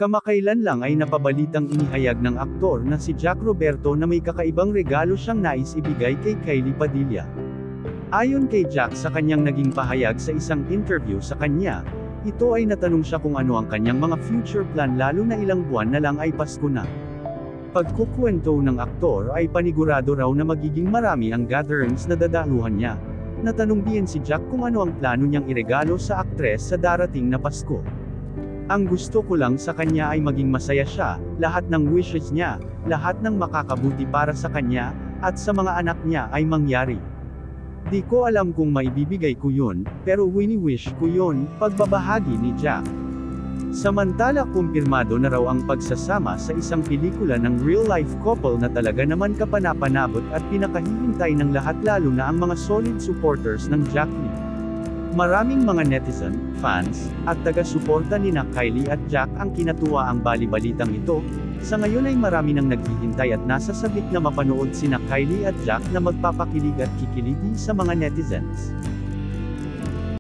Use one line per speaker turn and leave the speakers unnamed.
Kamakailan lang ay napabalitang inihayag ng aktor na si Jack Roberto na may kakaibang regalo siyang nais ibigay kay Kylie Padilla. Ayon kay Jack sa kanyang naging pahayag sa isang interview sa kanya, ito ay natanong siya kung ano ang kanyang mga future plan lalo na ilang buwan na lang ay Pasko na. Pagkukwento ng aktor ay panigurado raw na magiging marami ang gatherings na dadaluhan niya. Natanong din si Jack kung ano ang plano niyang iregalo sa aktres sa darating na Pasko. Ang gusto ko lang sa kanya ay maging masaya siya, lahat ng wishes niya, lahat ng makakabuti para sa kanya, at sa mga anak niya ay mangyari. Di ko alam kung maibibigay ko yun, pero wini-wish ko yun, pagbabahagi ni Jack. Samantala kumpirmado na raw ang pagsasama sa isang pelikula ng real-life couple na talaga naman kapanapanabot at pinakahihintay ng lahat lalo na ang mga solid supporters ng Jack Lee. Maraming mga netizen, fans, at taga-suporta nina Kylie at Jack ang kinatuwa ang bali-balitang ito. Sa ngayon ay marami nang naghihintay at nasa sabik na mapanood sina Kylie at Jack na magpapakilig at kikiliti sa mga netizens.